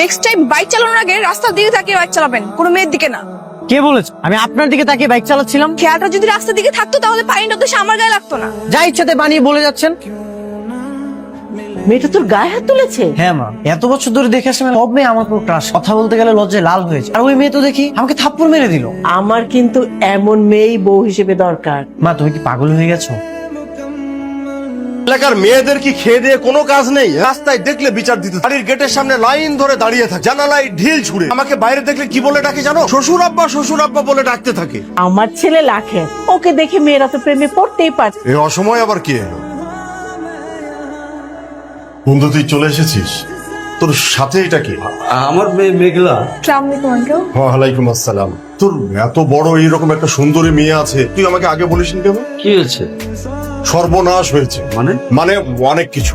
Next time bike চালানোর আগে রাস্তার দিকে তাকিয়ে বাইক চালাবেন, কোনো মেয়ের দিকে না। কে বলেছে? আমি আপনার দিকে তাকিয়ে বাইক চালাচ্ছিলাম। খেয়ালটা যদি রাস্তার দিকে থাকতো তাহলে পানিটা তো আমার গায়ে লাগতো না। যা ইচ্ছাতে বানিয়ে বলে যাচ্ছেন। মেয়েটা তোর গায়ে হাত তুলেছে? হ্যাঁ মা, এত বছর ধরে দেখে আসলাম সব মেয়ে আমার উপর ক্রাশ। কথা বলতে গেলে লজ্জায় লাল হয়েছে, আর ওই মেয়ে তো দেখি আমাকে থাপ্পড় মেরে দিল। আমার কিন্তু এমন মেয়েই বউ হিসেবে দরকার। মা তুমি কি পাগল হয়ে গেছো? এলাকার মেয়েদের কি খেয়ে দিয়ে কোনো কাজ নেই? রাস্তায় দেখলে বিচার দিতে, বাড়ির গেটের সামনে লাইন ধরে দাঁড়িয়ে থাকে, জানালায় ঢিল ছুড়ে। আমাকে বাইরে দেখলে কি বলে ডাকে জানো? শ্বশুর আব্বা বলে ডাকতে থাকে। আমার ছেলে লাখে, ওকে দেখে মেয়েরা তো প্রেমে পড়তেই পারে। এই অসময় আবার কি এলো? বন্ধু তুই চলে এসেছিস, তোর সাথে এটা কি? আমার মেয়ে মেঘলা। আসসালামু আলাইকুম আঙ্কেল। ওয়ালাইকুম আসসালাম। তোর এত বড় এইরকম একটা সুন্দরী মেয়ে আছে, তুই আমাকে আগে বলিসনি কেন? কি হয়েছে? সর্বনাশ হয়েছে। মানে অনেক কিছু।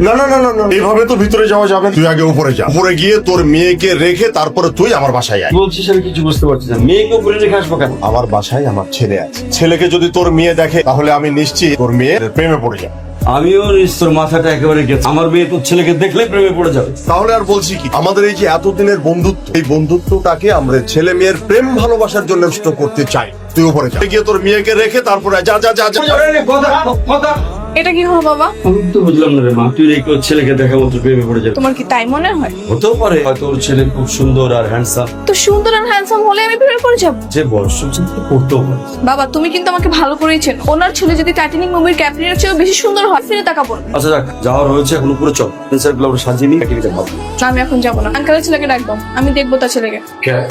না না না না না, এইভাবে তো ভিতরে যাওয়া যাবে না। তুই আগে উপরে যা, উপরে গিয়ে তোর মেয়েকে রেখে তারপরে তুই আমার বাসায় আয়। বলছিস আমি কিছু বুঝতে পারছি না, মেয়েকে উপরে রেখে আসবো কেন? আমার বাসায় আমার ছেলে আছে, ছেলেকে যদি তোর মেয়ে দেখে তাহলে আমি নিশ্চিত তোর মেয়ের প্রেমে পড়ে যাবে। আমিও তোর মাথাটা একেবারে গেছে, আমার মেয়ে তোর ছেলেকে দেখলে প্রেমে পড়ে যাবে। তাহলে আর বলছি কি, আমাদের এই যে এতদিনের বন্ধুত্ব, এই বন্ধুত্বটাকে আমরা ছেলে মেয়ের প্রেম ভালোবাসার জন্য নষ্ট করতে চাই। তুই উপরে যা, গিয়ে তোর মেয়েকে রেখে তারপরে যা যা যা যা। এটা কি হলো বাবা? আমি তো বুঝলাম না রে মা, তুই রেখে ওর ছেলেকে দেখা মতো প্রেমে পড়ে যাবে। তোমার কি তাই মনে হয়? হতেও পারে, হয়তো ওর ছেলে খুব সুন্দর আর হ্যান্ডসাম। তো সুন্দর আর হ্যান্ডসাম হলে আমি প্রেমে পড়ে যাব? যে বয়স পড়তেও পারে। বাবা তুমি কিন্তু আমাকে ভালো করেই চেনো। ওনার ছেলে যদি টাইটানিক মুভির ক্যাপ্টেনের চেয়েও বেশি সুন্দর হয়, ফিরে তাকাবো না। আচ্ছা যাক, যাওয়ার হয়েছে, এখন উপরে চল, প্রিন্সেস গুলো আমরা সাজিয়ে নিই, একটিভিটি ভাবো। আমি এখন যাবো না, আঙ্কেলের ছেলেকে ডাকবো, আমি দেখবো তার ছেলেকে।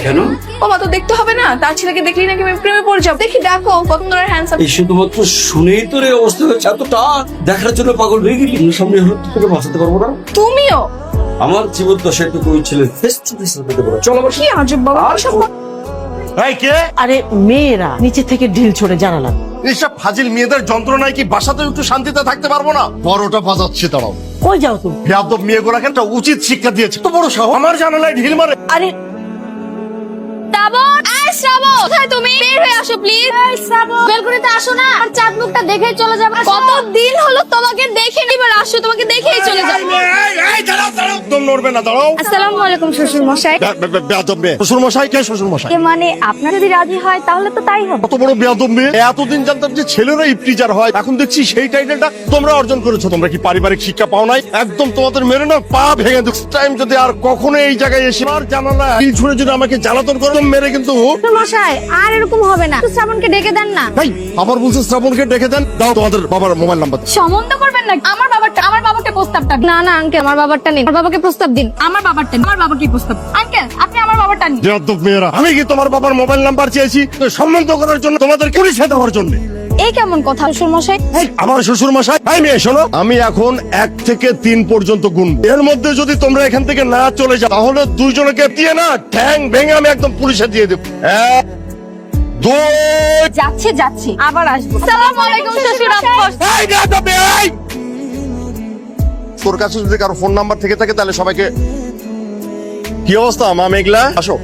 কেন? ও মা, তো দেখতে হবে না? তার ছেলেকে দেখলেই নাকি আমি প্রেমে পড়ে যাবো। দেখি ডাকো, কত সুন্দর হ্যান্ডসাম। এই শুধুমাত্র শুনেই তোর এই অবস্থা হয়েছে, এতটা দেখার জন্য পাগল হয়ে গেলি। সামনে হলো তোকে বাঁচাতে পারবো না। তুমিও? আমার জীবন তো সেটুকু ওই ছেলে ফেস টু ফেস পেতে পারে। চল আবার। কি আজব বাবা, এসব এই কে? আরে মেয়েরা নিচে থেকে ঢিল ছড়ে জানালাম। এইসব ফাজিল মেয়েদের যন্ত্রণায় কি বাসাতে একটু শান্তিতে থাকতে পারবো না? বড়টা বাজাচ্ছে তারাও। কই যাও তুমি? বেয়াদব মেয়েগুলাকে একটা উচিত শিক্ষা দিয়েছে। তো বড় সাহস, আমার জানালায় ঢিল মারে। আরে শ্রাবণ, এই শ্রাবণ, কোথায় তুমি? বের হয়ে আসো প্লিজ। এই শ্রাবণ, বেলকুনিতে আসো না, আর চাঁদ মুখটা দেখেই চলে যাবে। কতদিন হলো তোমাকে দেখে নিবার, আসো তোমাকে দেখেই চলে যাবো। এই দাঁড়াও দাঁড়াও, একদম নড়বে না, দাঁড়াও। আসসালামু আলাইকুম শ্বশুর মশাই। বেয়াদব মেয়ে। শ্বশুর মশাই কে? শ্বশুর মশাই মানে আপনার যদি রাজি হয় তাহলে তো তাই হবে। কত বড় বেয়াদব মেয়ে। এতদিন জানতাম যে ছেলেরা ইফটিজার হয়, এখন দেখছি সেই টাইটেলটা তোমরা অর্জন করেছো। তোমরা কি পারিবারিক শিক্ষা পাও নাই? একদম তোমাদের মেরে না পা ভেঙে দেব। টাইম যদি আর কখনো এই জায়গায় এসে আর জানালা ঢিল ছুঁড়ে যদি আমাকে জ্বালাতন করো, তো মেরে কিন্তু। শ্বশুর মশাই আর এরকম হবে না, তো শ্রাবণকে ডেকে দেন না। ভাই আবার বলছে শ্রাবণকে ডেকে দেন। দাও তোমাদের বাবার মোবাইল নাম্বার। সম্বন্ধ করবেন না? আমার বাবাকে প্রস্তাবটা। না না আঙ্কেল, আমার বাবারটা নিন, আমার বাবাকে প্রস্তাব দিন। আমার বাবাকে প্রস্তাব। আঙ্কেল আপনি আমার বাবারটা নিন। বেয়াদব মেয়েরা, আমি কি তোমার বাবার মোবাইল নাম্বার চেয়েছি সম্বন্ধ করার জন্য, তোমাদের পুলিশে দেওয়ার জন্য? এই কেমন কথা শ্বশুর মশাই? আমার শ্বশুর মশাই। এই মেয়ে শোনো, আমি এখন 1 থেকে 3 পর্যন্ত গুনবো। এর মধ্যে যদি তোমরা এখান থেকে না চলে যাও তাহলে দুইজনকে দিয়ে না ঠ্যাং ভেঙে আমি একদম পুলিশে দিয়ে দেবো। 1 2 যাচ্ছি আবার আসবো। আসসালামু আলাইকুম শ্বশুর আব্বা। এই বেয়াদব মেয়ে, এই! তোর কাছে যদি কারো ফোন নাম্বার থেকে থাকে তাহলে সবাইকে। কি অবস্থা মা মেঘলা? আসো।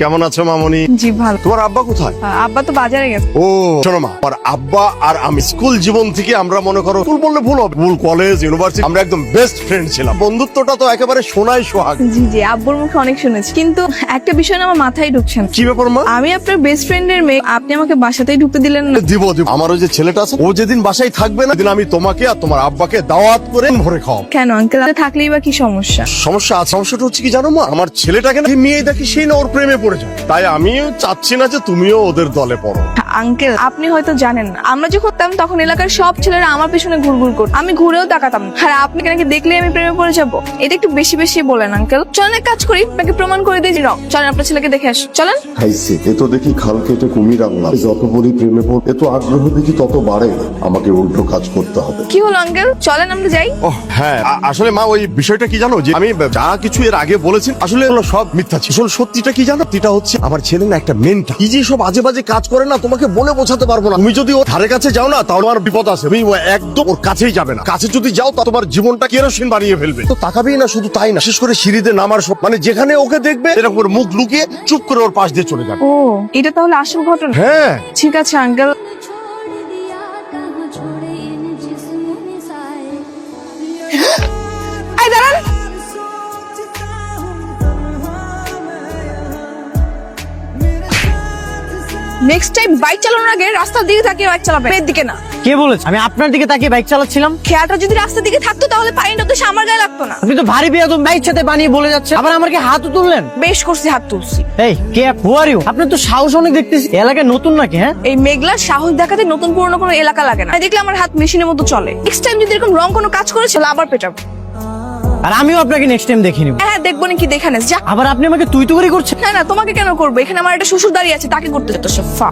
কেমন আছো মামনি? জি ভালো। তোমার আব্বা কোথায়? আব্বা তো বাজারে গেছে। ও শোনো মা, আমার আব্বা আর আমি স্কুল জীবন থেকে আমরা মনে করো, স্কুল বললে ভুল হবে, স্কুল কলেজ ইউনিভার্সিটি আমরা একদম বেস্ট ফ্রেন্ড ছিলাম। বন্ধুত্বটা তো একেবারে সোনায় সোহাগ। জি আব্বুর মুখে অনেক শুনেছি, কিন্তু একটা বিষয় না আমার মাথায় ঢুকছে না। কি ব্যাপার মা? আমি আপনার বেস্ট ফ্রেন্ডের মেয়ে, আপনি আমাকে বাসাতেই ঢুকতে দিলেন না। দিব। আমার ওই যে ছেলেটা আছে, ও যেদিন বাসায় থাকবে না সেদিন আমি তোমাকে আর তোমার আব্বাকে দাওয়াত করে ভরে খাওয়াবো। কেন আঙ্কেল, থাকলেই বা কি সমস্যা? সমস্যা আছে। সমস্যাটা হচ্ছে কি জানো মা, আমার ছেলেটাকে না মেয়ে দেখি সেই না ওর প্রেমে পড়ে যায়। তাই আমি চাচ্ছি না যে তুমিও ওদের দলে পড়ো। আঙ্কেল আপনি হয়তো জানেন না, আমরা যখন করতাম তখন এলাকার সব ছেলেরা আমার পেছনে ঘুরঘুর করত, আমি ঘুরেও তাকাতাম না। আর আপনি নাকি দেখলেই আমি প্রেমে পড়ে যাবো, এটা একটু বেশি বেশি বলেন আঙ্কেল। চলেন এক কাজ করি, আপনাকে প্রমাণ করে দিই। চলেন আপনার ছেলেকে দেখে আস, চলেন। খাইছে এ তো দেখি খাল কেটে কুমির আনলাম। যত বলি প্রেমে পড়, এত আগ্রহ দেখি তত বাড়ে। আমাকে উল্টো কাজ করতে হবে। কি হলো আঙ্কেল, চলেন আমরা যাই। ও হ্যাঁ, আসলে মা ওই বিষয়টা কি জানো, যে আমি যা কিছু এর আগে বলেছি আসলে এগুলো সব মিথ্যা ছিল। আসলে সত্যিটা কি জানো, এটা হচ্ছে আমার ছেলে না একটা মেন্টা, কি যে সব আজে বাজে কাজ করে না, তোমাকে বলে বোঝাতে পারবো না। তুমি যদি ওর ধারে কাছে যাও না তাহলে আমার বিপদ আছে। তুমি একদম ওর কাছেই যাবে না। কাছে যদি যাও তা তোমার জীবনটা কেরোসিন বানিয়ে ফেলবে। তো তাকাবেই না, শুধু তাই না, বিশেষ করে সিঁড়িতে নামার সব, মানে যেখানে ওকে দেখবে এরকম করে মুখ লুকিয়ে চুপ করে ওর পাশ দিয়ে চলে যাবে। ও এটা তাহলে আসল ঘটনা? হ্যাঁ ঠিক আছে আঙ্কেল। এই দাঁড়ান, নেক্সট টাইম বাইক চালানোর আগে রাস্তার দিকে তাকিয়ে বাইক চালাবে, মেয়ের দিকে না। কে বলেছে? আমি আপনার দিকে তাকিয়ে বাইক চালাচ্ছিলাম। খেয়াটা যদি রাস্তার দিকে থাকতো তাহলে পানিটা তো আমার গায়ে লাগতো না। আপনি তো ভারী বেয়াদব, বাইক সাথে বানিয়ে বলে যাচ্ছে, আবার আমাকে হাতও তুললেন। বেশ করছি, হাত তুলছি। এই কে, হু আর ইউ? আপনার তো সাহস অনেক দেখতেছি। এলাকায় নতুন নাকি? হ্যাঁ, এই মেঘলার সাহস দেখাতে নতুন পুরনো কোনো এলাকা লাগে না। দেখলে আমার হাত মেশিনের মতো চলে। নেক্সট টাইম যদি এরকম রং কোনো কাজ করেছিল আবার পেটাবো। আর আমিও আপনাকে নেক্সট টাইম দেখে নিব। হ্যাঁ দেখবো নাকি, দেখে নেস যা। আবার আপনি আমাকে তুই তুই করছেন। না না, তোমাকে কেন করবো? এখানে আমার একটা শ্বশুর দাঁড়িয়ে আছে, তাকে করতে যেত সব ফা।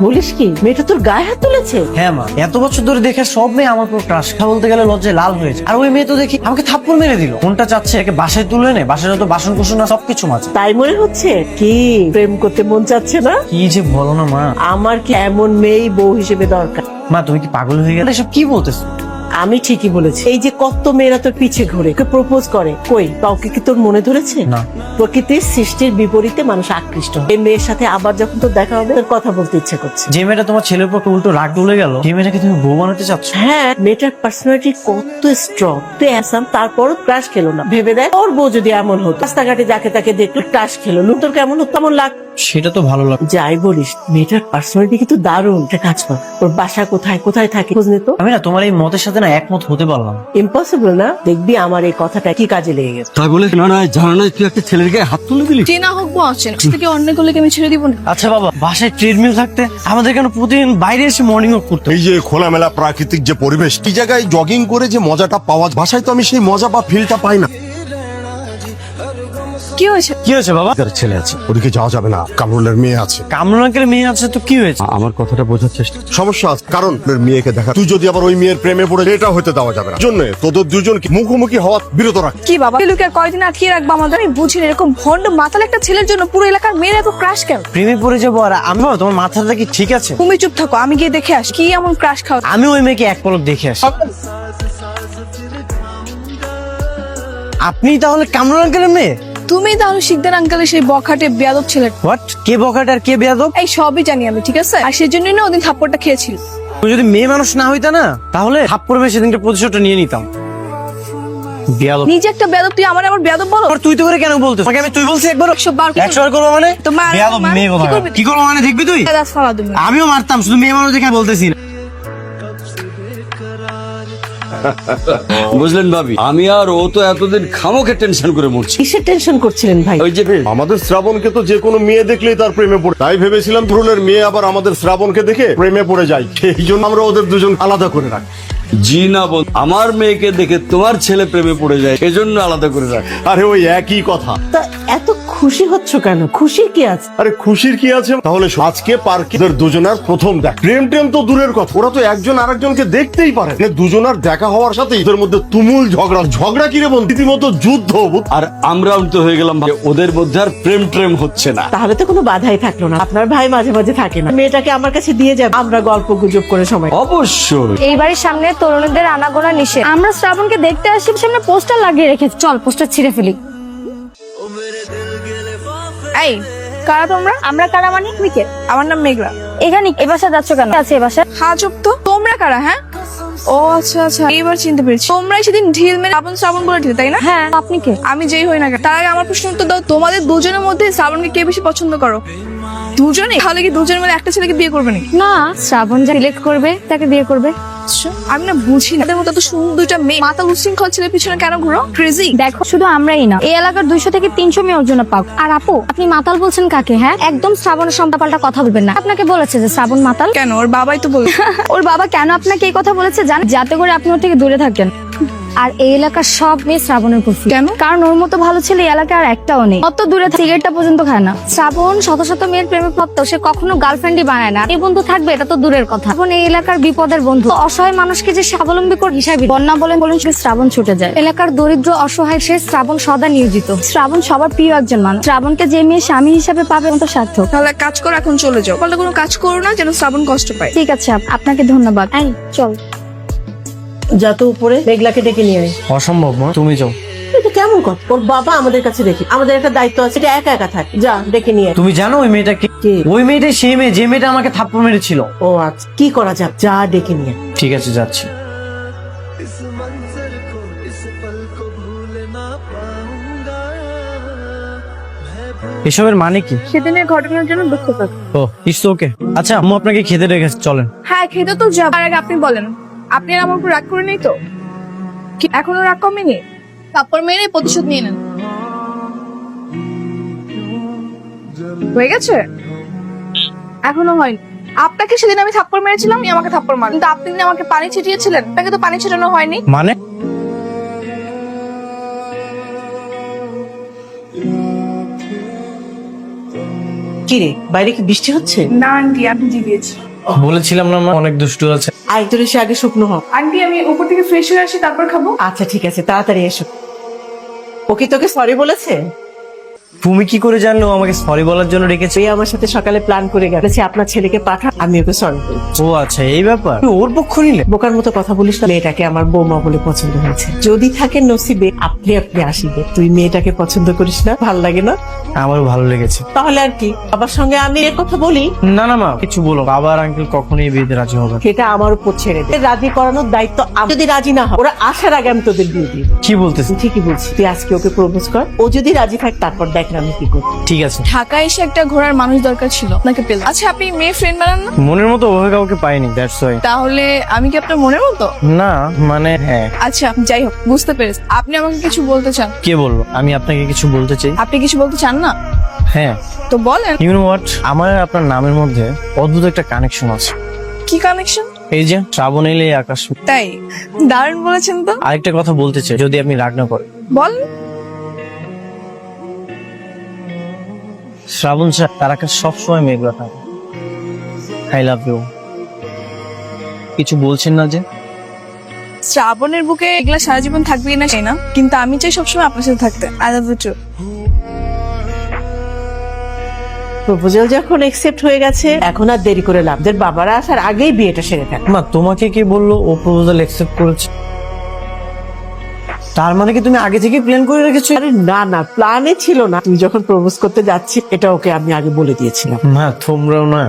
বলিস কি, মেয়েটা তোর গায়ে হাত তুলেছে? হ্যাঁ মা, এত বছর ধরে দেখে সব মেয়ে আমার পুরো ক্রাশ। কথা বলতে গেলে লজ্জায় লাল হয়েছে। আর ওই মেয়ে তো দেখি আমাকে থাপ্পড় মেরে দিল। কোনটা চাচ্ছে একে বাসায় তুলে নে, বাসায় যত বাসন কুসন না সবকিছু মাঝে। তাই মনে হচ্ছে কি প্রেম করতে মন চাচ্ছে না? কি যে বলো না মা। আমার কি এমন মেয়েই বউ হিসেবে দরকার? মা তুমি কি পাগল হয়ে গেলে? এসব কি বলতেছো? আমি ঠিকই বলেছি। এই যে কত মেয়েরা তোর পিছে ঘুরে প্রপোজ করে, কই কাউকে কি তোর মনে ধরেছে? না। প্রকৃতির সৃষ্টির বিপরীতে মানুষ আকৃষ্ট হয়। এই মেয়ের সাথে আবার যখন তোর দেখা হবে তোর কথা বলতে ইচ্ছে করছে। যে মেয়েটা তোমার ছেলের পক্ষে উল্টো রাগ ডলে গেল, যে মেয়েটাকে তুমি বউ বানাতে চাচ্ছ। হ্যাঁ, মেয়েটার পার্সোনালিটি কত স্ট্রং। তুই অ্যাসাম, তারপরও ক্রাশ খেলো না। ভেবে দেখ ওর বউ যদি এমন হতো, রাস্তাঘাটে যাকে তাকে দেখলো ক্রাশ খেলো, তোর কেমন হতো? কেমন লাগ? সেটা তো ভালো লাগে। যাই বলিস, মেয়েটার পার্সোনালিটি কিন্তু দারুণ। একটা কাজ কর, ওর বাসা কোথায় কোথায় থাকে খোঁজ নে তো। আমি না তোমার এই মতের সাথে না একমত হতে পারলাম। ইম্পসিবল না? দেখবি আমার এই কথাটা কি কাজে লেগে গেছে। তাই বলে না না জানা না তুই একটা ছেলের গায়ে হাত তুলে দিলি। চেনা হোক বা অচেনা, থেকে অন্য করলে আমি ছেড়ে দিব না। আচ্ছা বাবা, বাসায় ট্রেডমিল থাকতে আমাদের কেন প্রতিদিন বাইরে এসে মর্নিং ওয়াক করতে? এই যে খোলামেলা প্রাকৃতিক যে পরিবেশ, এই জায়গায় জগিং করে যে মজাটা পাওয়া যায়, বাসায় তো আমি সেই মজা বা ফিলটা পাই না। কি হয়েছে? কি হয়েছে বাবা? তার ছেলে আছে, ওদিকে যাওয়া যাবে না। কামরুলের মেয়ে আছে। কামরুল আঙ্কেলের মেয়ে আছে তো কি হয়েছে? আমার কথাটা বোঝার চেষ্টা। সমস্যা আছে, কারণ ওর মেয়েকে দেখা, তুই যদি আবার ওই মেয়ের প্রেমে পড়ে, এটা হতে দেওয়া যাবে না। জন্য তোদের দুজনকে মুখোমুখি হওয়া বিরত রাখ। কি বাবা, লোকে আর কয়দিন আটকিয়ে রাখবো আমাদের? আমি বুঝি না, এরকম ভন্ড মাতাল একটা ছেলের জন্য পুরো এলাকার মেয়েরা এত ক্রাশ কেন? প্রেমে পড়ে যাবো আর আমি? বাবা, তোমার মাথাটা কি ঠিক আছে? তুমি চুপ থাকো, আমি গিয়ে দেখে আসি কি এমন ক্রাশ খাও। আমি ওই মেয়েকে এক পলক দেখে আসি। আপনি তাহলে কামরুল আঙ্কেলের মেয়ে? তুমি তাহলে শিকদার আঙ্কেলের সেই বখাটে বেয়াদব ছেলে। হোয়াট? কে বকাট আর কে বেয়াদব? এই সবই জানি আমি, ঠিক আছে? আর সেজন্যই না ওদিন থাপ্পড়টা খেয়েছিল। তুমি যদি মেয়ে মানুষ না হইতা না, তাহলে থাপ্পড় মেয়ে সেদিনকে প্রতিশোধটা নিয়ে নিতাম। বেয়াদব। নিজে একটা বেয়াদব, তুই আমার আবার বেয়াদব বলো? আর তুই তো করে কেন বলতো? তোমাকে আমি তুই বলছি একবার? 100 বার 100 করবো মানে? তোমার বেয়াদব মেয়ে কি কথা। করবি? কি করবো মানে দেখবি তুই? দাদা ফালা তুমি। আমিও মারতাম, শুধু মেয়ে মানুষ দেখে বলতেছি না। বুঝলেন ভাবি, আমি আর ও তো এতদিন খামোকে টেনশন করে মরছি। কিসের টেনশন করছিলেন ভাই? ওই যে আমাদের শ্রাবণকে তো যে কোনো মেয়ে দেখলেই তার প্রেমে পড়ে, তাই ভেবেছিলাম ধরনের মেয়ে আবার আমাদের শ্রাবণকে দেখে প্রেমে পড়ে যায়, সেই জন্য আমরা ওদের দুজন আলাদা করে রাখি। জি না বোন, আমার মেয়েকে দেখে তোমার ছেলে প্রেমে পড়ে যায়, এজন্য আলাদা করে রাখ। আরে ওই একই কথা। তা এত খুশি হচ্ছ কেন? খুশির কি আছে? আরে খুশির কি আছে? তাহলে আজকে পার্কে ওদের দুজনার প্রথম দেখা। প্রেম টেম তো দূরের কথা, ওরা তো একজন আরেকজনকে দেখতেই পারে না। দুজনার দেখা হওয়ার সাথে ওদের মধ্যে তুমুল ঝগড়া। ঝগড়া কি রে বোন, রীতিমতো যুদ্ধ। আর আমরা তো হয়ে গেলাম যে ওদের মধ্যে আর প্রেম ট্রেম হচ্ছে না। তাহলে তো কোনো বাধাই থাকলো না। আপনার ভাই মাঝে মাঝে থাকে না, মেয়েটাকে আমার কাছে দিয়ে যাবে, আমরা গল্প গুজব করে সময়। অবশ্যই। এই বাড়ির সামনে তরুণীদের আনাগোনা নিষেধ। আমরা শ্রাবণকে দেখতে আসি, সামনে পোস্টার লাগিয়ে রেখেছি। চল পোস্টার ছিঁড়ে ফেলি। এই কারা তোমরা? আমরা কারা মানে? তুমি কে? আমার নাম মেঘলা। এখানে এ বাসা যাচ্ছ কেন? আছে এ বাসা? হ্যাঁ চুপ তো। তোমরা কারা? হ্যাঁ, ও আচ্ছা আচ্ছা, এবার চিনতে পেরেছি। তোমরাই সেদিন ঢিল মেরে শ্রাবণ বলে ঢিল, তাই না? হ্যাঁ, আপনি কে? আমি যেই হই না কেন, তার আগে আমার প্রশ্ন উত্তর দাও। তোমাদের দুজনের মধ্যে শ্রাবণকে কে বেশি পছন্দ করো? দুজনে? তাহলে কি দুজনের মধ্যে একটা ছেলেকে বিয়ে করবে নাকি? না, শ্রাবণ যা সিলেক্ট করবে তাকে বিয়ে করবে। আচ্ছা, আমি না বুঝি না এদের মতো এত সুন্দর দুইটা মেয়ে মাথা উশৃঙ্খল ছেলের পিছনে কেন ঘুরো? ক্রেজি। দেখো, শুধু আমরাই না, এই এলাকার 200 থেকে 300 মেয়ে ওর জন্য পাক। আর আপু, আপনি মাতাল বলছেন কাকে? হ্যাঁ, একদম শ্রাবণের সম্পাপাল্টা কথা বলবেন না। আপনাকে বলেছে যে শ্রাবণ মাতাল? কেন? ওর বাবাই তো বলে। ওর বাবা কেন আপনাকে এই কথা বলেছে জানেন? যাতে করে আপনি ওর থেকে দূরে থাকেন। আর এই এলাকার সব মেয়ে শ্রাবণের প্রতি। কেন? কারণ ওর মতো ভালো ছেলে এই এলাকায় আর একটাও নেই। অত দূরে সিগারেটটা পর্যন্ত খায় না। শ্রাবণ শত শত মেয়ের প্রেমে পড়তো, সে কখনো গার্লফ্রেন্ডই বানায় না। এই বন্ধু থাকবে এটা তো দূরের কথা। শ্রাবণ এই এলাকার বিপদের বন্ধু। অসহায় মানুষকে যে স্বাবলম্বী করে হিসাবে বন্যা বলেন সে শ্রাবণ ছুটে যায়। এলাকার দরিদ্র অসহায় সে শ্রাবণ সদা নিয়োজিত। শ্রাবণ সবার প্রিয় একজন মানুষ। শ্রাবণকে যে মেয়ে স্বামী হিসাবে পাবে তো সার্থক। তাহলে এক কাজ করো, এখন চলে যাও। তাহলে কোনো কাজ করো না যেন শ্রাবণ কষ্ট পায়। ঠিক আছে, আপনাকে ধন্যবাদ। এই চল। যা তো উপরে মেঘলাকে ডেকে নিয়ে আয়। অসম্ভব মা, তুমি যাও। এটা কেমন কথা? ওর বাবা আমাদের কাছে রেখে, আমাদের একটা দায়িত্ব আছে, এটা একা একা থাকে। যা ডেকে নিয়ে আয়। তুমি জানো ওই মেয়েটা কে? কে? ওই মেয়েটাই সেই মেয়ে যে মেয়েটা আমাকে থাপ্পড় মেরেছিল। ও আচ্ছা, কি করা যাক? যা ডেকে নিয়ে আয়। ঠিক আছে, যাচ্ছি। এসবের মানে কি? সেদিনের ঘটনার জন্য দুঃখ পাচ্ছি। ও ইটস ওকে। আচ্ছা আম্মু আপনাকে খেতে রেখেছে, চলেন। হ্যাঁ, খেতে তো যাব। তার আগে আপনি বলেন, আপনি আর আমার উপর রাগ করে নেই তো? কি এখনো রাগ কমেনি? থাপ্পড় মেরে প্রতিশোধ নিয়ে নেন। হয়ে গেছে? এখনো হয়নি। আপনাকে সেদিন আমি থাপ্পড় মেরেছিলাম, আপনি আমাকে থাপ্পড় মারেন, কিন্তু আপনি আমাকে পানি ছিটিয়েছিলেন, আপনাকে তো পানি ছিটানো হয়নি। মানে? কি রে, বাইরে কি বৃষ্টি হচ্ছে? না আন্টি, আপনি জিগিয়েছি। বলেছিলাম না মা, অনেক দুষ্টু আছে। আরেকজন এসে আগে শুকনো হোক। আন্টি, আমি উপর থেকে ফ্রেশ হয়ে আসি, তারপর খাবো। আচ্ছা ঠিক আছে, তাড়াতাড়ি এসো। ও কি তোকে সরি বলেছে? তুমি কি করে জানলো আমাকে সরি বলার জন্য রেখেছে? তুই আমার সাথে সকালে প্ল্যান করে গেছে আপনার ছেলেকে পাঠা, আমি ওকে সরি বলি। ও আচ্ছা, এই ব্যাপার। তুমি ওর পক্ষ নিলে? বোকার মতো কথা বলিস না। মেয়েটাকে আমার বৌমা বলে পছন্দ হয়েছে, যদি থাকে নসিবে আপনি আপনি আসিবে। তুই মেয়েটাকে পছন্দ করিস না? ভাল লাগে না? আমারও ভালো লেগেছে। তাহলে আর কি, বাবার সঙ্গে আমি এর কথা বলি? না না মা, কিছু বলো। বাবা আর আঙ্কেল কখনোই বিয়েতে রাজি হবে না। সেটা আমার উপর ছেড়ে দে। রাজি করানোর দায়িত্ব আমার। যদি রাজি না হয়, ওরা আসার আগে আমি তোদের বিয়ে দিই। কি বলতেছি? ঠিকই বলছি, তুই আজকে ওকে প্রপোজ কর। ও যদি রাজি থাকে তারপর দেখ না আমি কি করি। ঠিক আছে। ঢাকায় এসে একটা ঘোরার মানুষ দরকার ছিল, আপনাকে পেলাম। আচ্ছা, আপনি মেয়ে ফ্রেন্ড বানান না? মনের মতো ওভাবে কাউকে পাইনি, দ্যাটস ওয়াই। তাহলে আমি কি আপনার মনের মতো? না মানে হ্যাঁ। আচ্ছা, যাই হোক, বুঝতে পেরেছি। আপনি আমাকে কিছু বলতে চান? কে বললো আমি আপনাকে কিছু বলতে চাই? আপনি কিছু বলতে চান না? হ্যাঁ। তো বলেন। ইউ নো হোয়াট, আমার আর আপনার নামের মধ্যে অদ্ভুত একটা কানেকশন আছে। কি কানেকশন? এই যে শ্রাবণ এলে আকাশ। তাই? দারুণ বলেছেন তো। আরেকটা কথা বলতে চাই, যদি আপনি রাগ না করেন। বলেন। শ্রাবণ স্যার, তার আকাশ সবসময় মেঘলা থাকে। I love you. কিছু বলছেন না যে? শ্রাবণের বুকে এগুলা সারা জীবন থাকবেই না, চাই না, কিন্তু আমি চাই সবসময় আপনার সাথে থাকতে। I love you too. Proposal যখন একসেপ্ট হয়ে গেছে, এখন আর দেরি করে লাভ। দের বাবারা আসার আগেই বিয়েটা সেরে থাকে। মা, তোমাকে কে বললো ও প্রপোজাল অ্যাকসেপ্ট করেছে? তার মানে কি তুমি আগে থেকে প্ল্যান করে রেখেছো? আরে না না, প্ল্যানে ছিল না। তুই যখন প্রপোজ করতে যাচ্ছি, এটা ওকে আমি আগে বলে দিয়েছিলাম। মা তোমরাও না।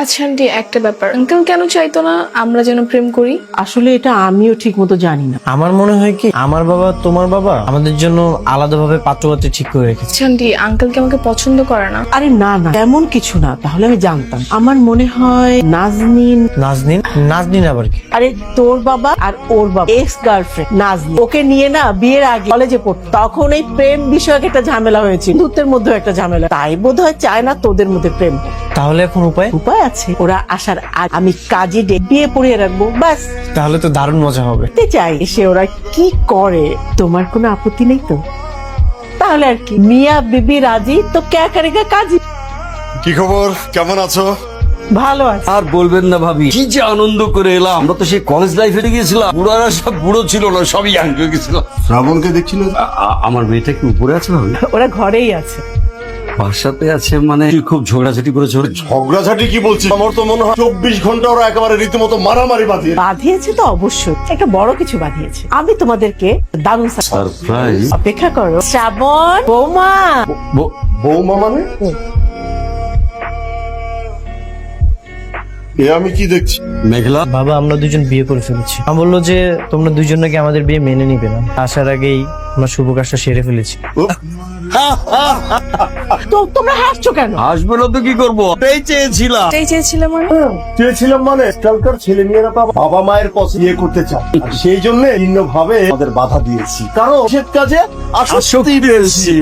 আচ্ছা আন্টি, একটা ব্যাপার, আঙ্কেল কেন চাইতো না আমরা যেন প্রেম করি? আসলে এটা আমিও ঠিক মতো জানি না। আমার মনে হয় কি, আমার বাবা তোমার বাবা আমাদের জন্য আলাদাভাবে পাত্রপাত্রী ঠিক করে রেখেছে। আচ্ছা আন্টি, আঙ্কেল কি আমাকে পছন্দ করে না? আরে না না, এমন কিছু না। তাহলে আমি জানতাম। আমার মনে হয় নাজনীন। নাজনীন? নাজনীন আবার কি? আরে তোর বাবা আর ওর বাবা এক্স গার্লফ্রেন্ড নাজনীন, ওকে নিয়ে না বিয়ের আগে কলেজে পড়তো। তখন এই প্রেম বিষয়ক একটা ঝামেলা হয়েছিল, দুধের মধ্যে একটা ঝামেলা। তাই বোধহয় চায় না তোদের মধ্যে প্রেম। তাহলে এখন উপায়? উপায় আছে। ওরা আসার আগে আমি কাজে বিয়ে পড়িয়ে রাখবো, ব্যাস। তাহলে তো দারুণ মজা হবে। দেখতে চাই এসে ওরা কি করে। তোমার কোনো আপত্তি নেই তো? তাহলে আর কি, মিয়া বিবি রাজি তো ক্যা করেগা কাজী। কি খবর, কেমন আছো? ভালো আছে। আর বলবেন না ভাবি, কি যে আনন্দ করে এলাম। আমরা তো সেই কলেজ লাইফে গিয়েছিলাম, বুড়ারা সব বুড়ো ছিল না, সবই ইয়াং হয়ে গেছিলাম। শ্রাবণকে দেখছিল? আমার মেয়েটা কি উপরে আছে ভাবি? ওরা ঘরেই আছে। বাসাতে আছে মানে? খুব ঝগড়াঝাটি করেছে? ঝগড়াঝাটি কি বলছি, আমার তো মনে হয় 24 ঘন্টা ওরা একেবারে রীতিমতো মারামারি বাঁধিয়ে। বাঁধিয়েছে তো অবশ্যই, একটা বড় কিছু বাঁধিয়েছে। আমি তোমাদেরকে দারুণ সারপ্রাইজ। অপেক্ষা করো। শ্রাবণ, বৌমা। বৌমা মানে? এ আমি কি দেখছি? মেঘলা, বাবা, আমরা দুজন বিয়ে করে ফেলেছি। আমি বললো যে তোমরা দুজন নাকি আমাদের বিয়ে মেনে নিবে না। আসার আগেই আমরা শুভ কাজটা সেরে ফেলেছি। তো তোমরা হাসছো কেন? আসবে না তো কি করবো? এটাই চেয়েছিলাম। এটাই চেয়েছিলাম মানে? চেয়েছিলাম মানে আজকালকার ছেলে মেয়েরা তো বাবা মায়ের পছন্দ বিয়ে করতে চায়, আর সেই জন্য ভিন্ন ভাবে আমাদের বাধা দিয়েছি, কারণ সে কাজে আসক্তি রয়েছে।